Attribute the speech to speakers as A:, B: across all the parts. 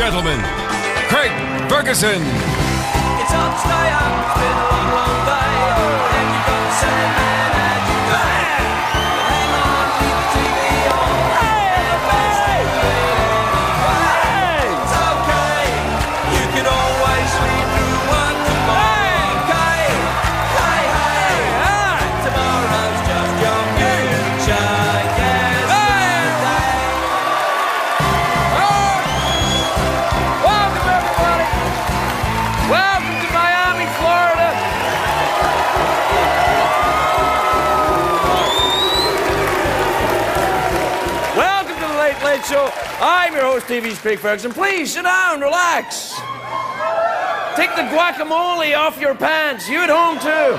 A: gentlemen, Craig Ferguson.
B: It's hard to stay up, it's been a long, long day. And you've got the same man as you go. Hang on, leave the TV on. Hey, it's okay. You can always sleep through one tomorrow. Okay, hey, tomorrow's just your future. Yes,
C: Welcome, everybody. Welcome to Miami, Florida. Welcome to the Late Late Show. I'm your host, TV's Craig Ferguson. Please sit down, relax. Take the guacamole off your pants. You at home too.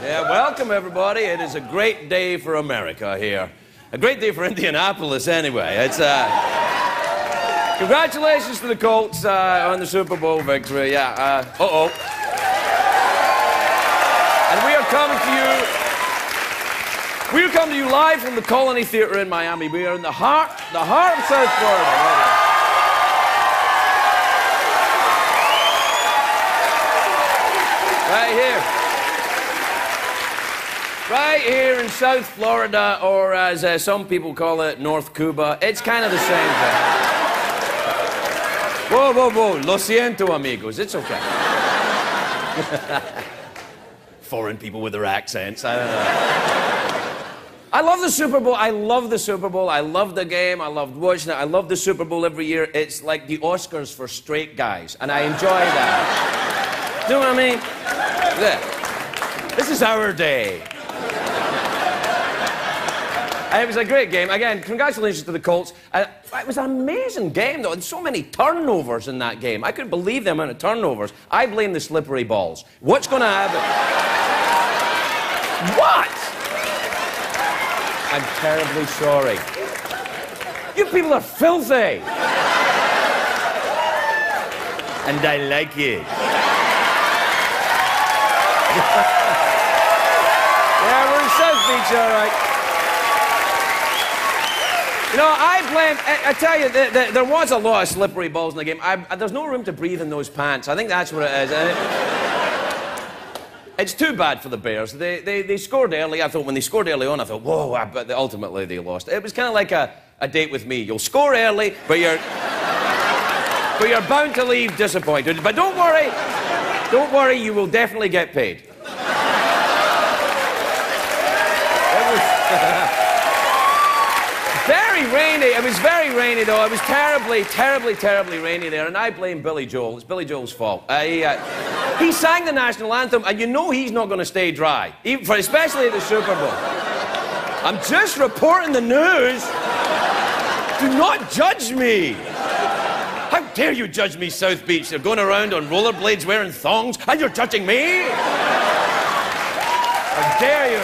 C: Yeah, welcome everybody. It is a great day for America here. A great day for Indianapolis, anyway. It's congratulations to the Colts on the Super Bowl victory. Yeah. And we are coming to you. We are coming to you live from the Colony Theater in Miami. We are in the heart of South Florida. Right here in South Florida, or as some people call it, North Cuba. It's kind of the same thing. Whoa, whoa, whoa. Lo siento, amigos. It's okay. Foreign people with their accents. I don't know. I love the Super Bowl. I love the Super Bowl. I love the game. I loved watching it. I love the Super Bowl every year. It's like the Oscars for straight guys, and I enjoy that. You know what I mean? Yeah. This is our day. And it was a great game. Again, congratulations to the Colts. It was an amazing game, though. There's so many turnovers in that game. I couldn't believe the amount of turnovers. I blame the slippery balls. What's going to happen? What? I'm terribly sorry. You people are filthy. And I like it. Yeah, we're in South Beach, all right. You know, I tell you, there was a lot of slippery balls in the game. There's no room to breathe in those pants. I think that's what it is. It's too bad for the Bears. They scored early. I thought when they scored early on, I thought, whoa, but ultimately they lost. It was kind of like a date with me. You'll score early, but you're bound to leave disappointed. But don't worry, you will definitely get paid. Very rainy. It was very rainy, though. It was terribly, terribly, terribly rainy there, and I blame Billy Joel. It's Billy Joel's fault. He sang the national anthem, and you know he's not going to stay dry, especially at the Super Bowl. I'm just reporting the news. Do not judge me. How dare you judge me, South Beach? They're going around on rollerblades wearing thongs, and you're judging me? How dare you?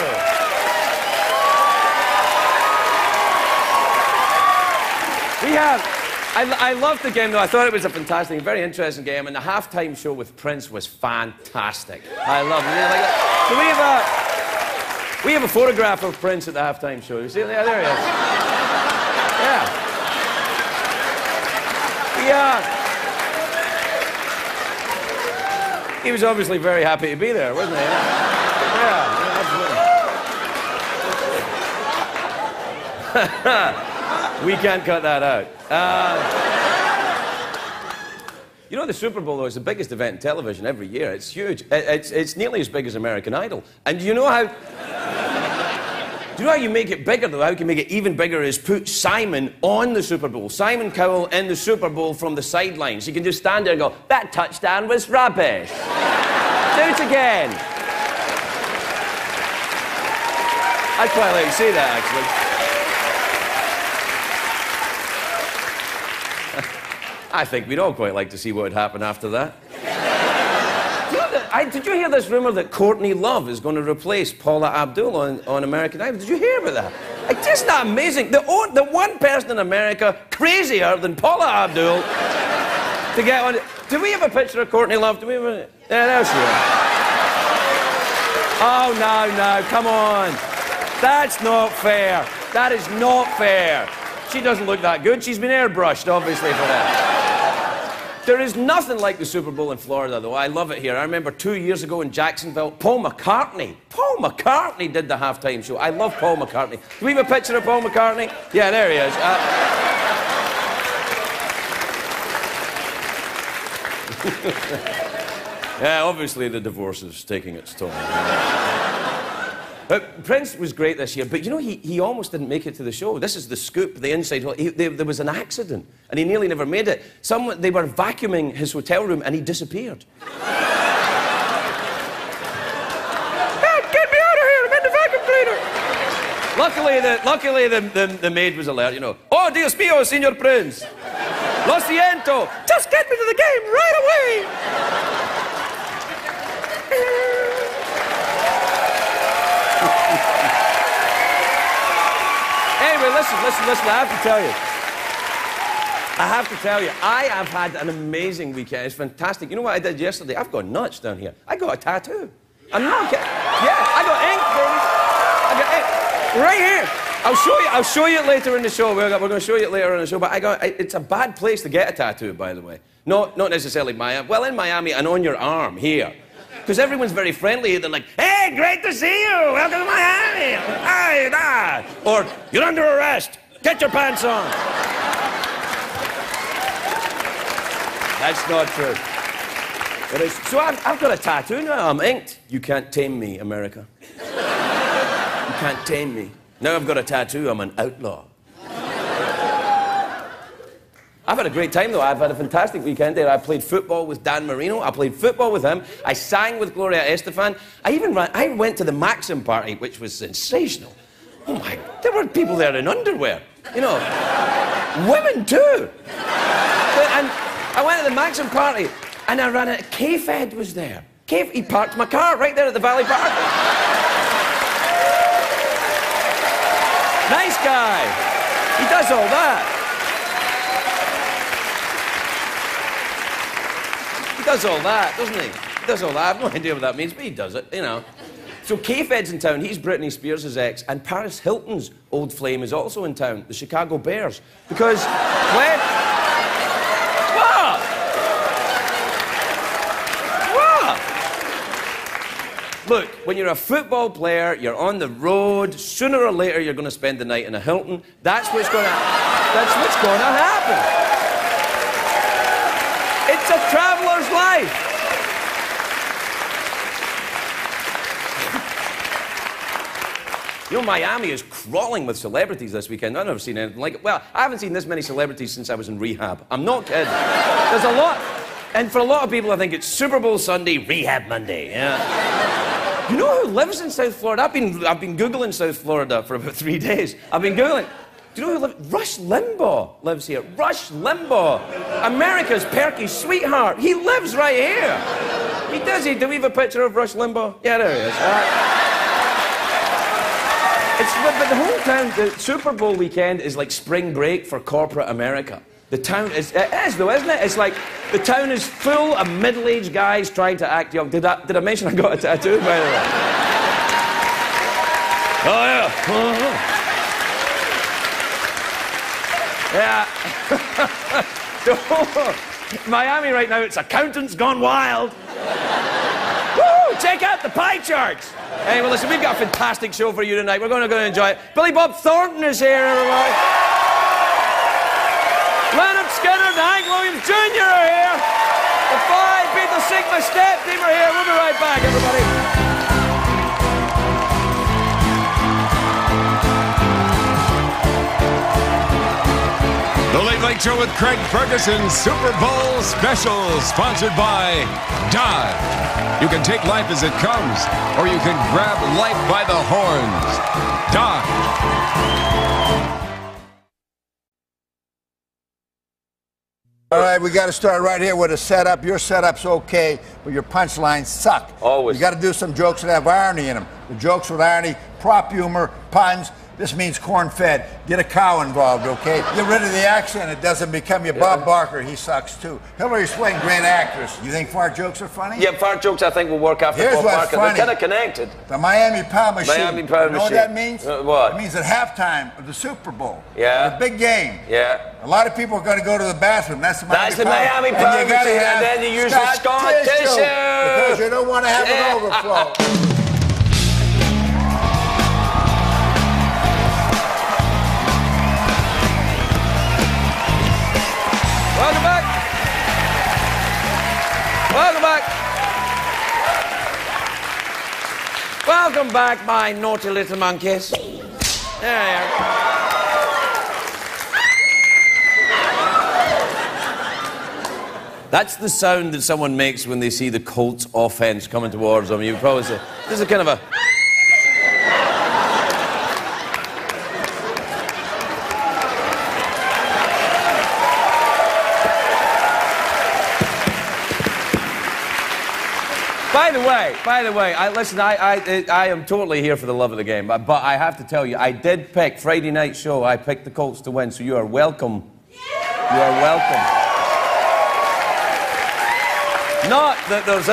C: I loved the game, though. I thought it was a fantastic, very interesting game, and the halftime show with Prince was fantastic. I loved it. So we have a photograph of Prince at the halftime show. You see? Yeah, there he is. Yeah. He was obviously very happy to be there, wasn't he? Yeah, absolutely. We can't cut that out. You know, the Super Bowl, though, is the biggest event in television every year. It's huge. It's nearly as big as American Idol. And do you know how you make it bigger, though? How you can make it even bigger is put Simon on the Super Bowl. Simon Cowell in the Super Bowl from the sidelines. You can just stand there and go, that touchdown was rubbish. Do it again. I'd quite like to see that, actually. I think we'd all quite like to see what would happen after that. Did you hear this rumor that Courtney Love is going to replace Paula Abdul on American Idol? Did you hear about that? Isn't that amazing? The one person in America crazier than Paula Abdul to get on. Do we have a picture of Courtney Love? Do we have a... Yeah, there she is. Oh, no, come on. That's not fair. That is not fair. She doesn't look that good. She's been airbrushed, obviously, for that. There is nothing like the Super Bowl in Florida, though. I love it here. I remember 2 years ago in Jacksonville, Paul McCartney did the halftime show. I love Paul McCartney. Do we have a picture of Paul McCartney? Yeah, there he is. Yeah, obviously the divorce is taking its toll. But Prince was great this year, but you know, he almost didn't make it to the show. This is the scoop, the inside. There was an accident, and he nearly never made it. They were vacuuming his hotel room, and he disappeared. Get me out of here! I'm in the vacuum cleaner! Luckily, the maid was alert, you know. Oh, Dios mío, Señor Prince. Lo siento. Just get me to the game right away. Anyway, listen, I have to tell you, I have had an amazing weekend. It's fantastic. You know what I did yesterday? I've gone nuts down here. I got a tattoo. I'm not kidding. Yeah, I got ink, baby. I got ink. Right here. I'll show you it later in the show. We're going to show you it later in the show, but it's a bad place to get a tattoo, by the way. Not necessarily Miami. Well, in Miami and on your arm, here. Because everyone's very friendly. They're like, hey, great to see you. Welcome to Miami. Hi, da. Or, you're under arrest. Get your pants on. That's not true. So I've got a tattoo now. I'm inked. You can't tame me, America. You can't tame me. Now I've got a tattoo. I'm an outlaw. I've had a great time, though. I've had a fantastic weekend there. I played football with Dan Marino. I played football with him. I sang with Gloria Estefan. I went to the Maxim party, which was sensational. Oh, my... There were people there in underwear. You know, women, too. And I went to the Maxim party, and I ran out. K-Fed was there. He parked my car right there at the Valley Park. Nice guy. He does all that. He does all that, doesn't he? He does all that. I have no idea what that means, but he does it, you know. So K-Fed's in town. He's Britney Spears' ex, and Paris Hilton's old flame is also in town, the Chicago Bears. Because when... What? What? Look, when you're a football player, you're on the road, sooner or later you're going to spend the night in a Hilton. That's what's going to happen. It's a traveler's life. You know, Miami is crawling with celebrities this weekend. I've never seen anything like it. Well, I haven't seen this many celebrities since I was in rehab. I'm not kidding. There's a lot. And for a lot of people, I think it's Super Bowl Sunday, Rehab Monday. Yeah. You know who lives in South Florida? I've been Googling South Florida for about 3 days. I've been Googling. Do you know who lives? Rush Limbaugh lives here. Rush Limbaugh. America's perky sweetheart. He lives right here. He does. Do we have a picture of Rush Limbaugh? Yeah, there he is. But the whole town, the Super Bowl weekend is like spring break for corporate America. The town is, it is though, isn't it? It's like, the town is full of middle-aged guys trying to act young. Did I mention I got a tattoo, by the way? Oh, yeah. Yeah. Miami right now, it's accountants gone wild. Woo! Check out the pie charts. Hey, well, listen, we've got a fantastic show for you tonight. We're going to enjoy it. Billy Bob Thornton is here, everybody. Leonard Skinner and Hank Williams Jr. are here. The Phi Beta Sigma Step team are here. We'll be right back, everybody.
A: The Late Late Show with Craig Ferguson Super Bowl Special, sponsored by Dodge. You can take life as it comes, or you can grab life by the horns. Dodge.
D: All right, we got to start right here with a setup. Your setup's okay, but your punchlines suck.
C: Always.
D: You got to do some jokes that have irony in them. The jokes with irony, prop humor, puns. This means corn-fed. Get a cow involved, okay? Get rid of the accent. It doesn't become you. Bob Barker, he sucks too. Hilary Swank, great actress. You think fart jokes are funny?
C: Yeah, fart jokes I think will work after
D: Here's
C: Bob
D: what's
C: Barker.
D: funny.
C: They're kind of connected.
D: The Miami Pound Machine.
C: Miami Pound
D: You know what
C: Machine.
D: that means?
C: What?
D: It means at halftime of the Super Bowl.
C: Yeah.
D: The big game.
C: Yeah.
D: A lot of people are going to go to the bathroom. That's the Miami
C: That's the
D: Pound.
C: Miami
D: And
C: Pound
D: you gotta
C: Machine,
D: have
C: and then you use the Scott tissue.
D: because you don't want to have an overflow.
C: Welcome back. Welcome back. Welcome back, my naughty little monkeys. There you are. That's the sound that someone makes when they see the Colts offense coming towards them. You probably say, this is kind of a... By the way, listen, I am totally here for the love of the game, but I have to tell you, I did pick Friday night show. I picked the Colts to win, so you are welcome. You are welcome. Not that there's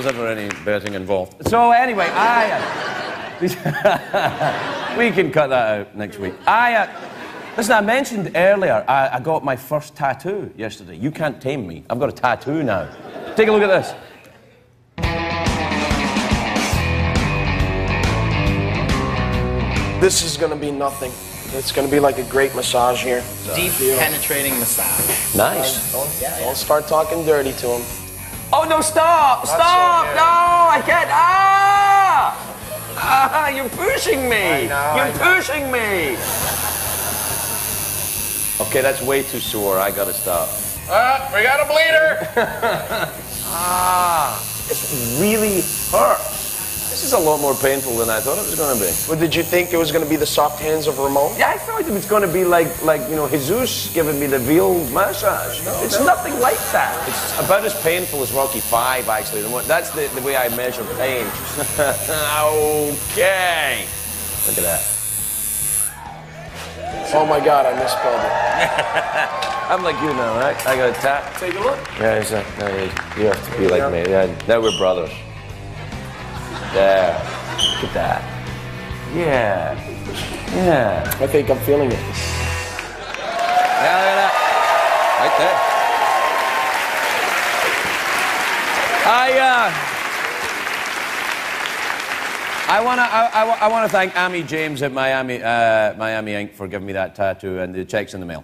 C: ever any betting involved. So anyway, we can cut that out next week. Listen, I mentioned earlier I got my first tattoo yesterday. You can't tame me. I've got a tattoo now. Take a look at this.
E: This is going to be nothing. It's going to be like a great massage here.
F: Deep, penetrating massage.
C: Nice.
E: Don't start talking dirty to him.
C: Oh, no, stop! Stop! No, I can't. You're pushing me. You're pushing me. Okay, that's way too sore. I gotta stop.
E: We got a bleeder.
C: It really hurts. This is a lot more painful than I thought it was going to be.
E: Well, did you think it was going to be the soft hands of Ramon?
C: Yeah, I thought it was going to be like Jesus giving me the veal massage. It's nothing like that. It's about as painful as Rocky V, actually. That's the way I measure pain. Okay. Look at that.
E: Oh my God, I misspelled it.
C: I'm like you now, right? I got a tap.
E: Take a look.
C: Yeah, you have to be like me. Yeah, now we're brothers. There. Look at that. Yeah. Yeah.
E: I think I'm feeling it.
C: Yeah, look at that. Right there. I want to thank Amy James at Miami Inc. for giving me that tattoo, and the check's in the mail.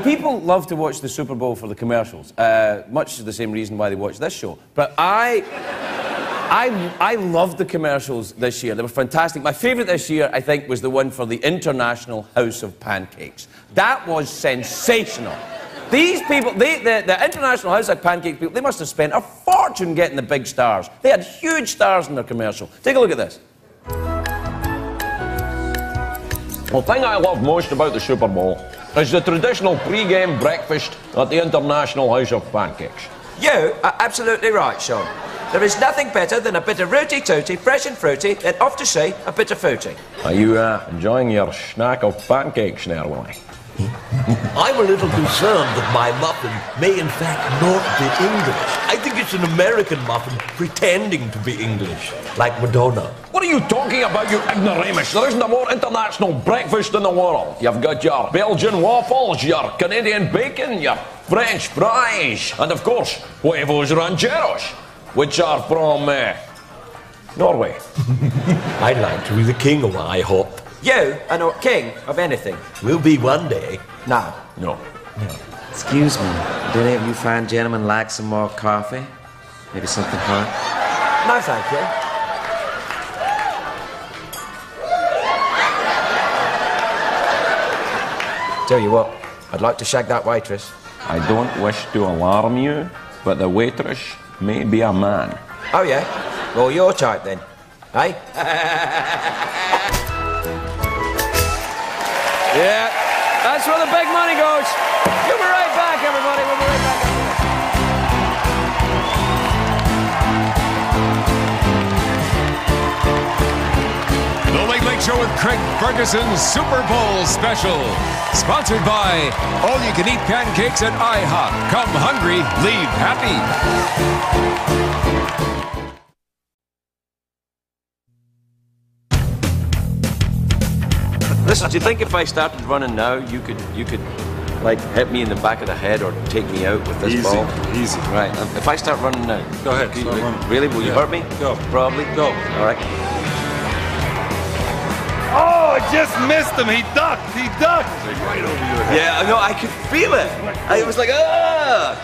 C: People love to watch the Super Bowl for the commercials, much the same reason why they watch this show. But I loved the commercials this year. They were fantastic. My favourite this year, I think, was the one for the International House of Pancakes. That was sensational. These people, the International House of Pancakes people, they must have spent a fortune getting the big stars. They had huge stars in their commercial. Take a look at this.
G: The thing I love most about the Super Bowl is the traditional pre-game breakfast at the International House of Pancakes.
H: You are absolutely right, Sean. There is nothing better than a bit of rooty-tooty, fresh and fruity, and off to sea, a bit of fruity.
G: Are you enjoying your snack of pancakes there, Willie?
I: I'm a little concerned that my muffin may in fact not be English. I think it's an American muffin pretending to be English, like Madonna.
G: What are you talking about, you ignoramus? There isn't a more international breakfast in the world. You've got your Belgian waffles, your Canadian bacon, your French fries, and of course, huevos rancheros, which are from Norway.
I: I'd like to be the king of IHOP.
H: You are not king of anything.
I: Will be one day.
H: No.
G: No.
J: Excuse me, do any of you fine gentlemen like some more coffee? Maybe something hot?
H: No, thank you. Tell you what, I'd like to shag that waitress.
G: I don't wish to alarm you, but the waitress may be a man.
H: Oh, yeah? Well, your type then, eh?
C: Yeah, that's where the big money goes. We'll be right back, everybody. We'll be right back.
A: Show with Craig Ferguson's Super Bowl special. Sponsored by all-you-can-eat pancakes at IHOP. Come hungry, leave happy.
G: Listen, do you think if I started running now, you could like hit me in the back of the head or take me out with this ball?
K: Easy.
G: Right. If I start running now,
K: go ahead. Start running.
G: Really? Will you hurt me?
K: Go.
G: Probably.
K: Go.
G: All right.
K: Oh, I just missed him. He ducked. He ducked. Right over your head.
G: Yeah, I know. I could feel it. I was like, ah.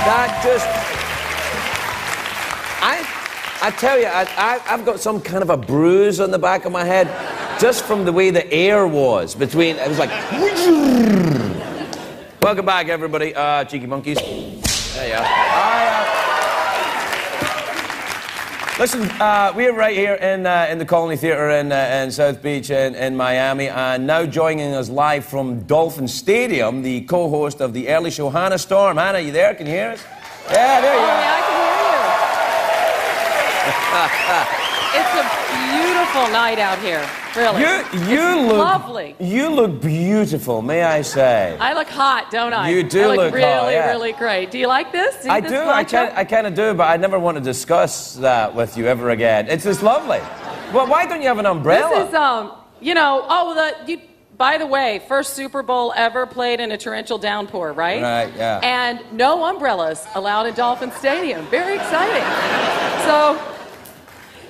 C: That just... I tell you, I've got some kind of a bruise on the back of my head just from the way the air was between... It was like... Welcome back, everybody. Cheeky monkeys. There you are. Listen, we're right here in the Colony Theatre in South Beach in Miami, and now joining us live from Dolphin Stadium, the co-host of the early show, Hannah Storm. Hannah, you there? Can you hear us? Yeah, there you are.
L: Yeah, I can hear you. It's a beautiful night out here, really.
C: You look
L: lovely.
C: You look beautiful, may I say?
L: I look hot, don't I?
C: You do
L: I look
C: really
L: hot,
C: yeah.
L: really great. Do you like this?
C: I do. I kind of do, but I never want to discuss that with you ever again. It's just lovely. Well, why don't you have an umbrella?
L: This is you know. By the way, first Super Bowl ever played in a torrential downpour, right?
C: Right. Yeah.
L: And no umbrellas allowed at Dolphin Stadium. Very exciting. So.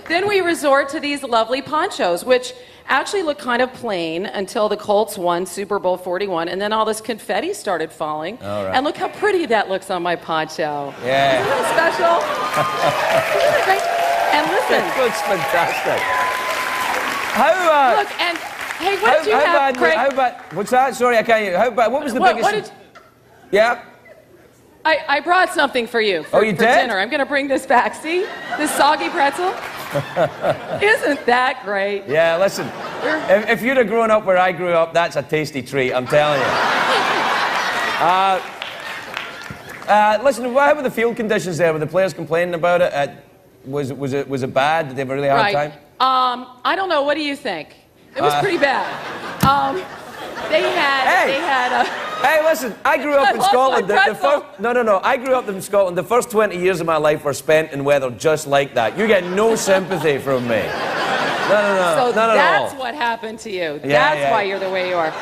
L: Then we resort to these lovely ponchos, which actually look kind of plain until the Colts won Super Bowl 41, and then all this confetti started falling.
C: All right.
L: And look how pretty that looks on my poncho.
C: Yeah.
L: Isn't that special? Isn't that great? And listen.
C: It looks fantastic. How,
L: look, and hey, what did you have, Craig?
C: How about, what's that? Sorry, I can't hear. How about, what was the biggest... Yeah?
L: I brought something for you for dinner. I'm going to bring this back. See? This soggy pretzel? Isn't that great?
C: Yeah, listen. If you'd have grown up where I grew up, that's a tasty treat, I'm telling you. Listen, how were the field conditions there? Were the players complaining about it? Was it bad? Did they have a really hard time?
L: I don't know. What do you think? It was pretty bad. They had
C: Hey, listen, I grew up in Scotland. I grew up in Scotland. The first 20 years of my life were spent in weather just like that. You get no sympathy from me. No.
L: So
C: not
L: that's
C: at all.
L: what happened to you.
C: Yeah,
L: That's why you're the way you are.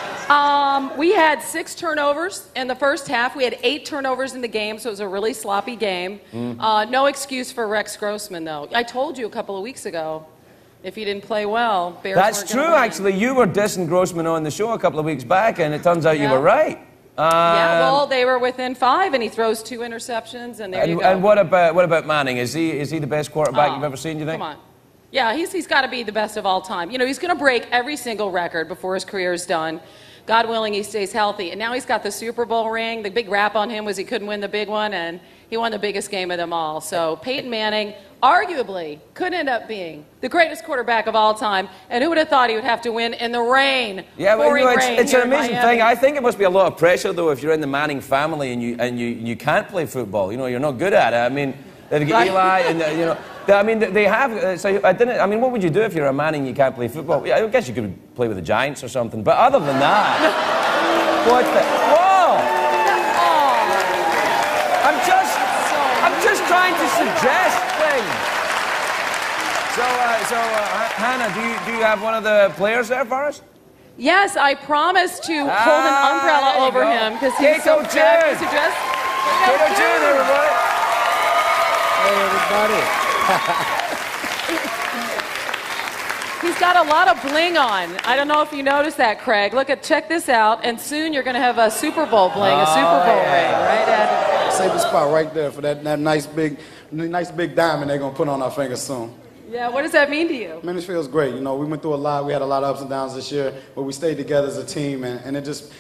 L: We had 6 turnovers in the first half. We had 8 turnovers in the game, so it was a really sloppy game. No excuse for Rex Grossman, though. I told you a couple of weeks ago, if he didn't play well, Bears
C: That's
L: weren't
C: true,
L: gonna win.
C: actually. You were dissing Grossman on the show a couple of weeks back, and it turns out you were right.
L: Yeah, well, they were within 5, and he throws 2 interceptions, and there you go.
C: And what about Manning? Is he the best quarterback you've ever seen, do you think?
L: Come on. Yeah, he's got to be the best of all time. You know, he's going to break every single record before his career is done. God willing, he stays healthy. And now he's got the Super Bowl ring. The big rap on him was he couldn't win the big one, and he won the biggest game of them all. So Peyton Manning, arguably, could end up being the greatest quarterback of all time. And who would have thought he would have to win in the rain?
C: Yeah, but you know, it's an amazing
L: Miami.
C: thing. I think it must be a lot of pressure, though, if you're in the Manning family and you can't play football. You know, you're not good at it. I mean, they've got Eli, and you know. I mean, they have. So I mean, what would you do if you're a Manning and you can't play football? Yeah, I guess you could play with the Giants or something. But other than that, what the? Whoa! I'm just trying to suggest things. So, Hannah, do you have one of the players there for us?
L: Yes, I promised to hold an umbrella over him because he's so fabulous.
C: Kato June, everybody. Hey, everybody.
L: He's got a lot of bling on. I don't know if you noticed that, Craig. Check this out, and soon you're going to have a Super Bowl bling, a Super Bowl ring, right?
M: Save a spot right there for that nice big diamond they're going to put on our finger soon.
L: Yeah, what does that mean to you?
M: Man, it feels great. You know, we went through a lot. We had a lot of ups and downs this year, but we stayed together as a team, and it just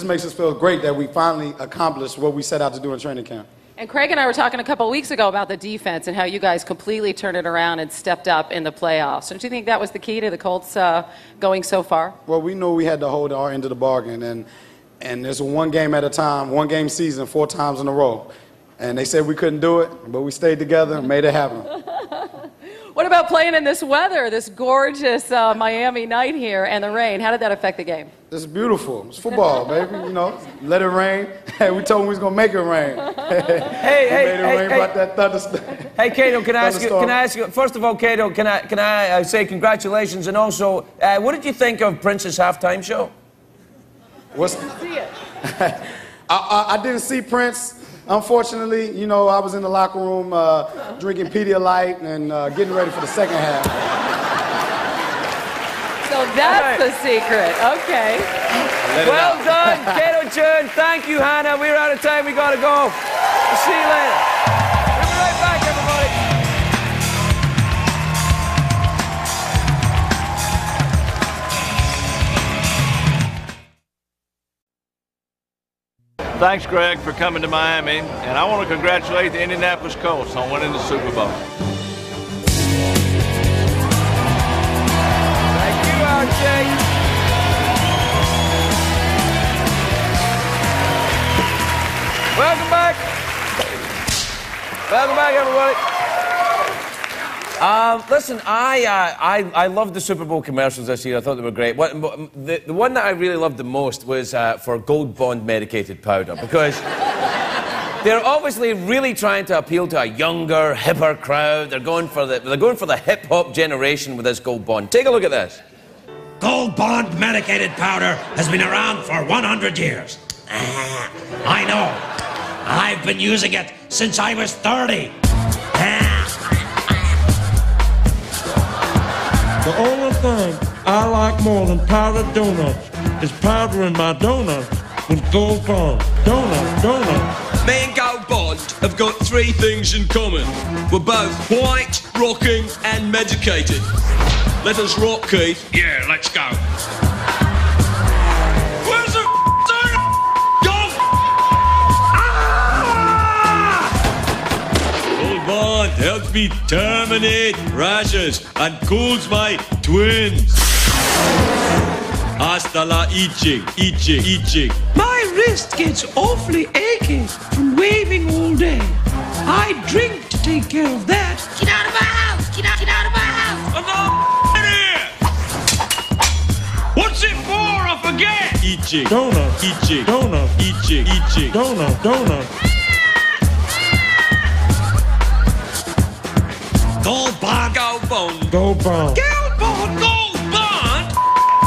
M: makes us feel great that we finally accomplished what we set out to do in training camp.
L: And Craig and I were talking a couple of weeks ago about the defense and how you guys completely turned it around and stepped up in the playoffs. Don't you think that was the key to the Colts going so far?
M: Well, we knew we had to hold our end of the bargain, and it's one game at a time, one game season, 4 times in a row. And they said we couldn't do it, but we stayed together and made it happen.
L: What about playing in this weather, this gorgeous Miami night here, and the rain? How did that affect the game?
M: It's beautiful. It's football, baby. You know, let it rain. We told them we was gonna make it rain. Brought that thunderstorm.
C: Hey, Cato, can I ask you? First of all, Cato, can I say congratulations, and also, what did you think of Prince's halftime show?
M: I didn't see Prince. Unfortunately, you know, I was in the locker room drinking Pedialyte and getting ready for the second half.
L: So that's the secret. Okay.
C: Well done, Cato Churn. Thank you, Hannah. We're out of time. We gotta go. We'll see you later. We'll be right back, everybody.
K: Thanks, Greg, for coming to Miami, and I want to congratulate the Indianapolis Colts on winning the Super Bowl.
C: Thank you, RJ. Welcome back. Welcome back, everybody. Listen, I loved the Super Bowl commercials this year. I thought they were great. The one that I really loved the most was for Gold Bond medicated powder, because they're obviously really trying to appeal to a younger, hipper crowd. They're going for the hip hop generation with this Gold Bond. Take a look at this.
N: Gold Bond medicated powder has been around for 100 years. I know. I've been using it since I was 30.
O: The only thing I like more than powdered donuts is powdering my donuts with Gold Bond. Donut.
P: Me and Gold Bond have got 3 things in common. We're both white, rocking, and medicated. Let us rock, Keith. Yeah, let's go. Where's the Gold Bond helps me terminate rashes and cools my twins. Hasta la itching.
N: My wrist gets awfully achy from waving all day. I drink to take care of that. Get out of my house! Get out of my house!
P: I'm not here! What's it for? I forget!
O: Itching. Donut.
P: Itching.
O: Donut.
P: Itching.
O: Donut.
N: Gold Bond.
P: Gold Bond.
O: Gold Bond.
N: Gold Bond.
P: Gold Bond.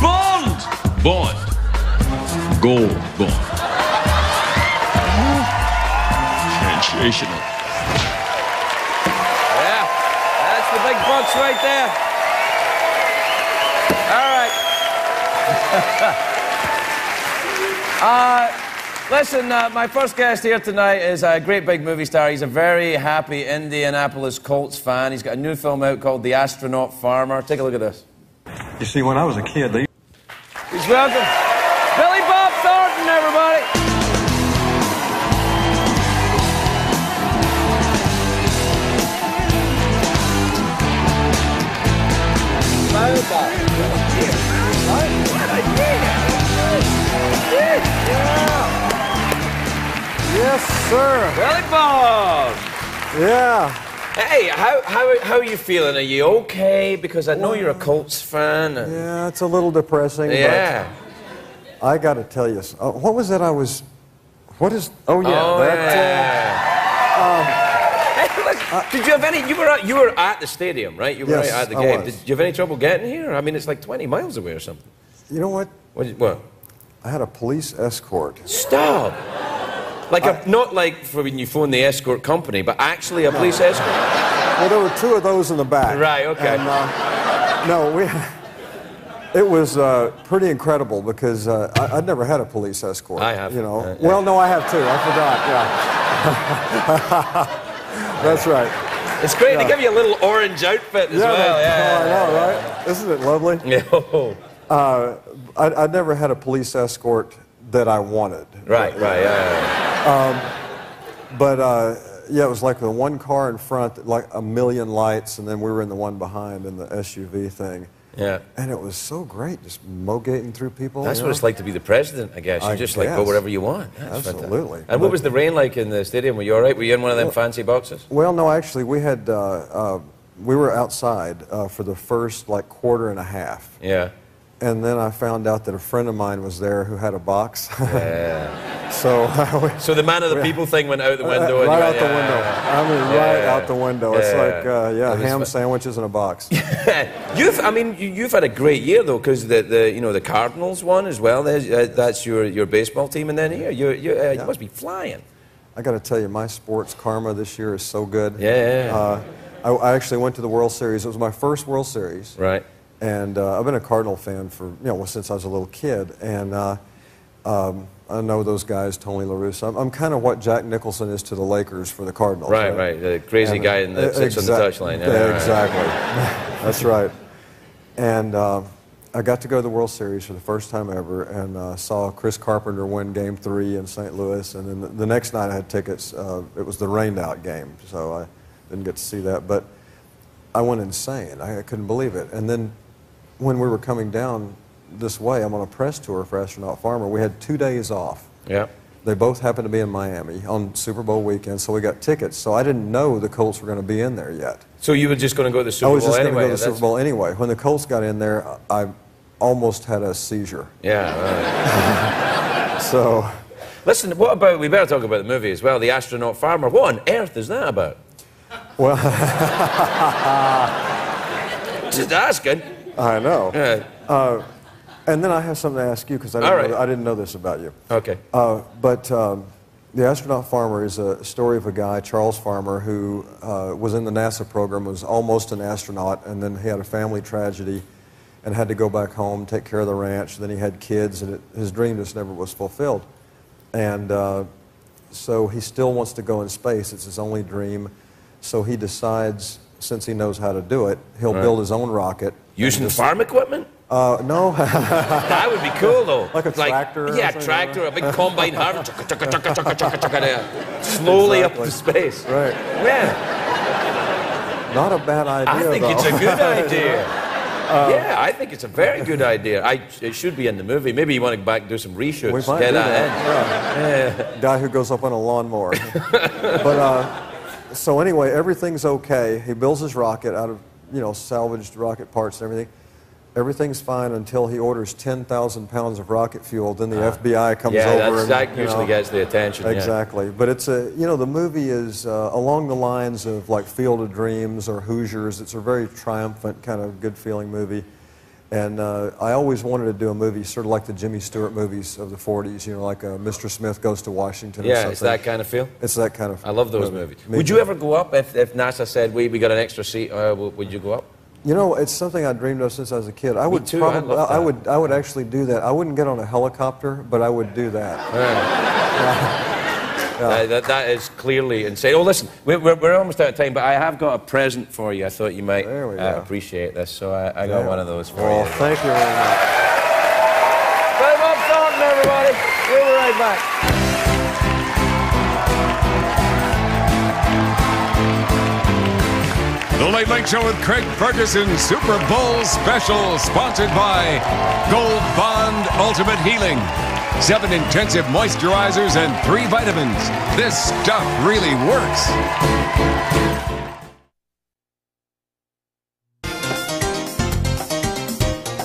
P: Bond. Bond. Gold Bond. Sensational.
C: Yeah, that's the big bucks right there. All right. Listen, my first guest here tonight is a great big movie star. He's a very happy Indianapolis Colts fan. He's got a new film out called The Astronaut Farmer. Take a look at this.
Q: You see, when I was a kid, they...
C: Please welcome Billy Bob Thornton, everybody.
R: Yes, sir.
C: Billy Bob.
R: Yeah.
C: Hey, how are you feeling? Are you okay? Because I know you're a Colts fan.
R: Yeah, it's a little depressing.
C: Yeah.
R: But I got to tell you, what was that? What is? Oh yeah.
C: Oh, hey, look, did you have any? You were at the stadium, right? You were
R: Yes,
C: right at the
R: I
C: game.
R: was.
C: Did you have any trouble getting here? I mean, it's like 20 miles away or something.
R: You know what?
C: What?
R: I had a police escort.
C: Stop. Like not like for when you phone the escort company, but actually a police escort.
R: Well, there were 2 of those in the back.
C: Right. Okay.
R: And, it was pretty incredible because I'd never had a police escort.
C: I have.
R: You know. Well, no, I have too. I forgot. Yeah. That's right.
C: It's great.
R: Yeah.
C: They give you a little orange outfit as well. Yeah.
R: I know, right? Isn't it lovely?
C: Yeah.
R: I'd never had a police escort that I wanted.
C: Right. Yeah.
R: Yeah, it was like the one car in front, like a million lights, and then we were in the one behind in the SUV thing.
C: Yeah.
R: And it was so great, just mogating through people.
C: That's what it's like to be the president, I guess. You just like go wherever you want. That's
R: absolutely.
C: And what was the rain like in the stadium? Were you all right? Were you in one of them fancy boxes?
R: Well, no, actually, we had we were outside for the first like quarter and a half.
C: Yeah.
R: And then I found out that a friend of mine was there who had a box.
C: Yeah.
R: So
C: the man of the people thing went out the window.
R: Right out the window. I mean, right out the window. It's like, ham sandwiches in a box.
C: You've had a great year though, because the Cardinals won as well. That's your baseball team, and then here you must be flying.
R: I got to tell you, my sports karma this year is so good.
C: Yeah.
R: I actually went to the World Series. It was my first World Series.
C: Right.
R: And I've been a Cardinal fan for since I was a little kid, and I know those guys, Tony La Russa. I'm kind of what Jack Nicholson is to the Lakers for the Cardinals.
C: Right. The crazy guy that sits on the touchline.
R: Exactly. That's right. And I got to go to the World Series for the first time ever, and saw Chris Carpenter win Game 3 in St. Louis. And then the next night I had tickets. It was the rained-out game, so I didn't get to see that. But I went insane. I couldn't believe it. And then when we were coming down this way, I'm on a press tour for Astronaut Farmer. We had 2 days off.
C: Yeah.
R: They both happened to be in Miami on Super Bowl weekend, so we got tickets. So I didn't know the Colts were going to be in there yet.
C: So you were just going to go to the Super Bowl anyway?
R: I was just going to go to the Super Bowl anyway. When the Colts got in there, I almost had a seizure.
C: Yeah. Right.
R: So.
C: Listen, we better talk about the movie as well, The Astronaut Farmer. What on earth is that about?
R: Well.
C: Just asking.
R: I know.
C: Yeah.
R: And then I have something to ask you, because I didn't know this about you.
C: Okay.
R: But The Astronaut Farmer is a story of a guy, Charles Farmer, who was in the NASA program, was almost an astronaut, and then he had a family tragedy and had to go back home, take care of the ranch. Then he had kids, and his dream just never was fulfilled. And so he still wants to go in space. It's his only dream. So he decides, since he knows how to do it, he'll build his own rocket.
C: Using farm equipment?
R: No.
C: That would be cool, though.
R: Like a tractor?
C: Yeah, a tractor, a big combine harvester. Slowly up to space.
R: Right.
C: Yeah.
R: Not a bad idea,
C: I think it's a good idea. Yeah, I think it's a very good idea. It should be in the movie. Maybe you want to back do some reshoots.
R: We might do that. Guy who goes up on a lawnmower. But so anyway, everything's okay. He builds his rocket out of salvaged rocket parts and everything. Everything's fine until he orders 10,000 pounds of rocket fuel. Then the FBI comes over.
C: That usually gets the attention.
R: Exactly. But it's the movie is along the lines of like Field of Dreams or Hoosiers. It's a very triumphant kind of good feeling movie. And I always wanted to do a movie sort of like the Jimmy Stewart movies of the 40s, like Mr. Smith Goes to Washington or something.
C: It's that kind of feel?
R: It's that kind of
C: I love those movies. Would you ever go up if NASA said, we got an extra seat, would you go up?
R: It's something I dreamed of since I was a kid. I would probably, I would actually do that. I wouldn't get on a helicopter, but I would do that.
C: That is clearly insane. Oh, listen, we're almost out of time, but I have got a present for you. I thought you might appreciate this, so I got one of those for you.
R: Thank you very much.
C: Time up, Thornton, everybody. We'll be right back.
A: The Late Late Show with Craig Ferguson Super Bowl Special, sponsored by Gold Bond Ultimate Healing. 7 intensive moisturizers and 3 vitamins. This stuff really works.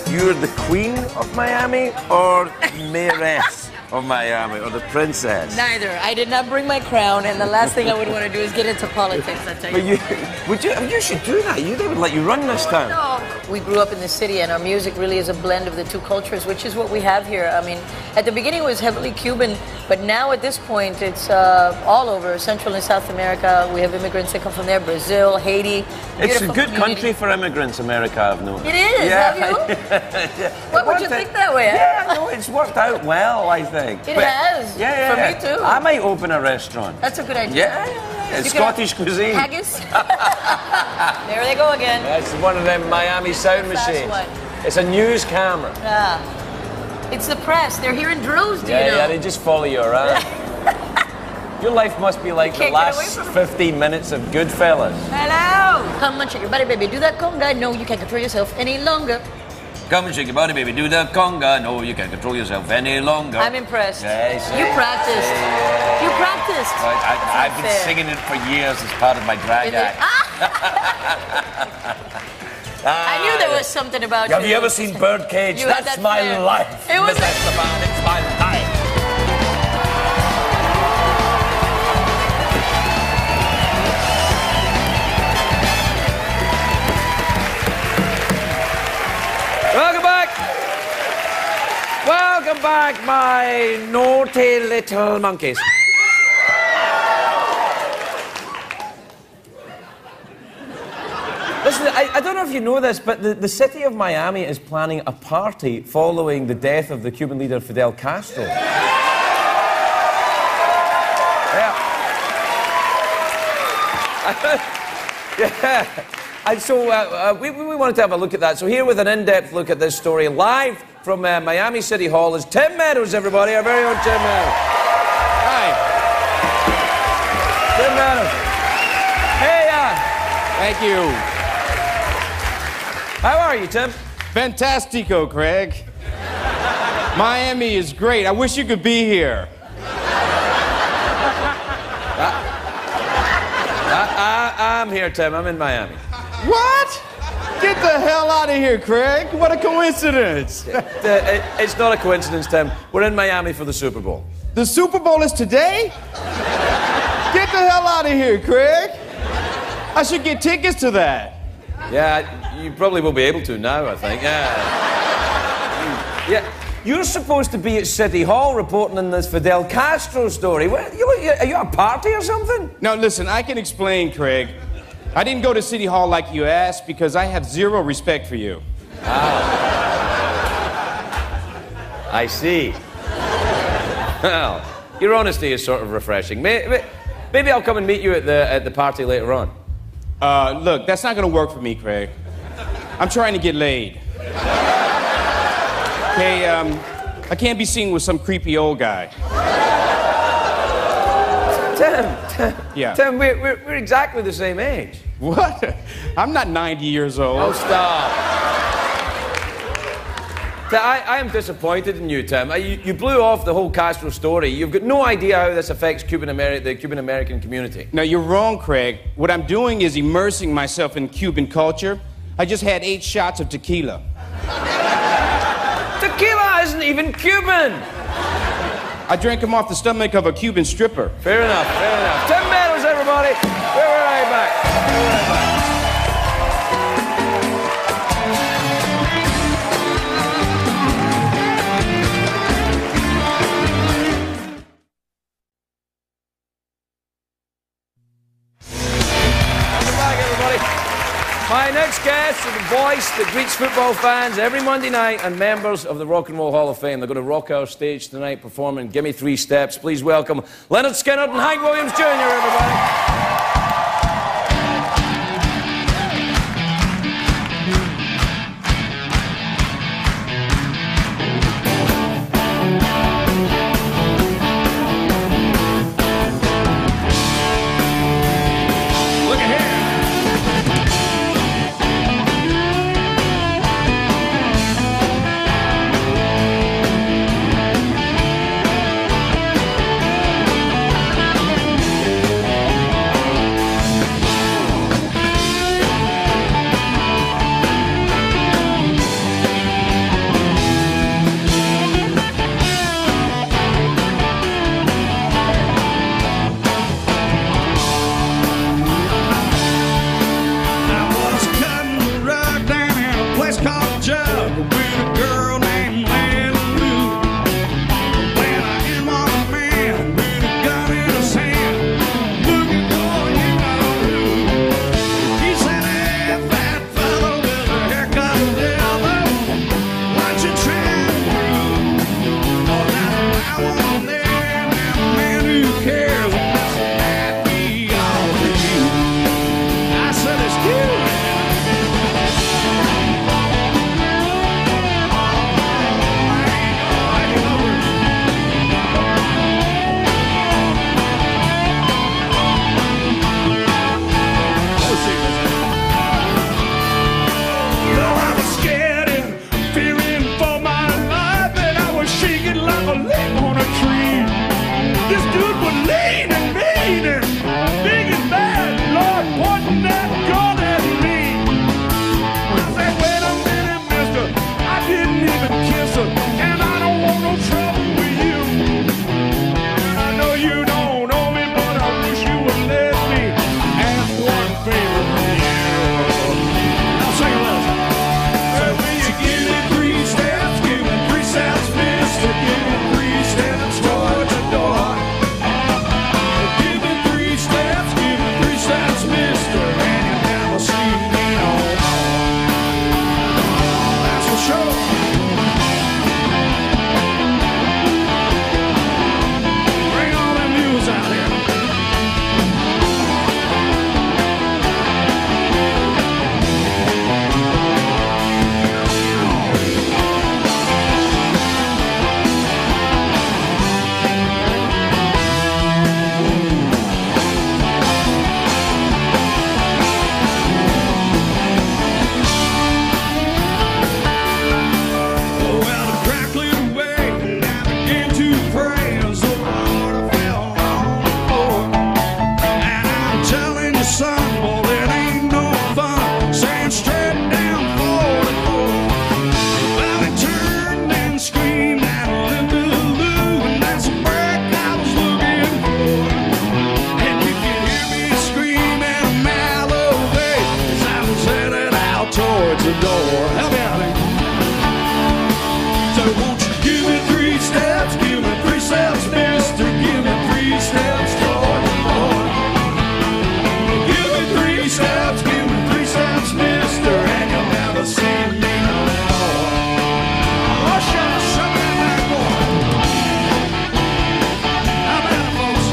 H: You're the queen of Miami or mayoress of Miami or the princess?
S: Neither. I did not bring my crown, and the last thing I would want to do is get into politics, I tell you.
H: But you should do that. They would let you run this town.
S: No. We grew up in the city, and our music really is a blend of the two cultures, which is what we have here. I mean, at the beginning it was heavily Cuban, but now at this point it's all over Central and South America. We have immigrants that come from there, Brazil, Haiti.
H: It's a good country for immigrants, America, I've known.
S: It is, have you? What would you think that way?
H: Yeah, no, it's worked out well, I think.
S: It has.
H: Yeah.
S: For me too.
H: I might open a restaurant.
S: That's a good idea.
H: Yeah. It's Scottish cuisine.
S: Haggis. There they go again.
C: That's one of them Miami sound machines. It's a news camera.
S: Yeah. It's the press. They're here in droves, do you know?
C: Yeah, they just follow you around.
F: Your life must be like the
S: Can't get away
F: last
S: from
F: 15 minutes of Goodfellas.
S: Hello! Come on, shake your body, baby. Do that conga. No, you can't control yourself any longer.
F: Come and shake your body, baby. Do the conga. No, you can't control yourself any longer.
S: I'm impressed.
F: Yes.
S: You practiced. You practiced.
F: I've been singing it for years as part of my drag act.
S: I knew there was something about you.
F: Have you ever seen Birdcage?
S: You had
F: That's
S: that
F: my
S: flair.
F: life.
S: It was
F: That's about it's my life.
C: Welcome back. Welcome back, my naughty little monkeys. Listen, I don't know if you know this, but the city of Miami is planning a party following the death of the Cuban leader Fidel Castro. Yeah. Yeah. And so we wanted to have a look at that. So here with an in-depth look at this story, live from Miami City Hall, is Tim Meadows, everybody, our very own Tim Meadows. Hi. Tim Meadows. Hey,
T: thank you.
C: How are you, Tim?
T: Fantastico, Craig. Miami is great. I wish you could be here.
C: I'm here, Tim. I'm in Miami.
T: What? Get the hell out of here, Craig. What a coincidence.
C: It's not a coincidence, Tim. We're in Miami for the Super Bowl.
T: The Super Bowl is today? Get the hell out of here, Craig. I should get tickets to that.
C: Yeah, you probably will be able to now, I think. Yeah. Yeah. You're supposed to be at City Hall reporting on this Fidel Castro story. Are you at a party or something?
T: No, listen, I can explain, Craig. I didn't go to City Hall like you asked because I have zero respect for you.
C: I see. Well, your honesty is sort of refreshing. Maybe I'll come and meet you at the party later on.
T: Look, that's not going to work for me, Craig. I'm trying to get laid. Okay, I can't be seen with some creepy old guy.
C: Tim,
T: yeah.
C: Tim, we're exactly the same age.
T: What? I'm not 90 years old.
C: Oh, stop. I am disappointed in you, Tim. You blew off the whole Castro story. You've got no idea how this affects the Cuban-American community.
T: No, you're wrong, Craig. What I'm doing is immersing myself in Cuban culture. I just had 8 shots of tequila.
C: Tequila isn't even Cuban.
T: I drank him off the stomach of a Cuban stripper.
C: Fair enough, fair enough. Tim Meadows, everybody. We're right back. We're right back. My next guest is the voice that greets football fans every Monday night and members of the Rock and Roll Hall of Fame. They're going to rock our stage tonight performing Gimme 3 Steps. Please welcome Leonard Skinner and Hank Williams Jr., everybody.
P: the door. Help me out, man. So won't you give me 3 steps, give me 3 steps, mister, give me 3 steps toward the door. Give me 3 steps, give me 3 steps, mister, and you'll never see me no more. Oh, shut up, shut that back door. How about it, folks?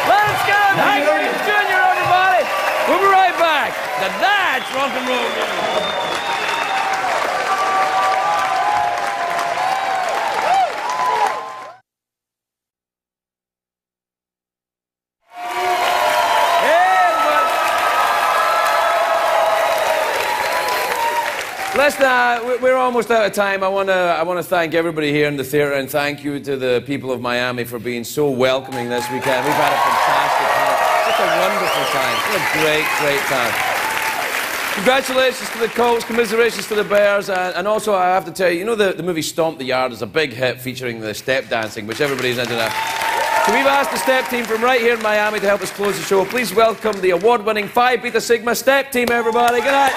C: Let's go! Hank Williams Jr., everybody! We'll be right back. Now that's rock and roll music. Listen, we're almost out of time. I want to thank everybody here in the theatre, and thank you to the people of Miami for being so welcoming this weekend. We've had a fantastic time. Such a wonderful time. What a great, great time. Congratulations to the Colts, commiserations to the Bears, and also I have to tell you, you know the movie Stomp the Yard is a big hit featuring the step dancing, which everybody's into now. So we've asked the step team from right here in Miami to help us close the show. Please welcome the award-winning Phi Beta Sigma step team, everybody. Good night.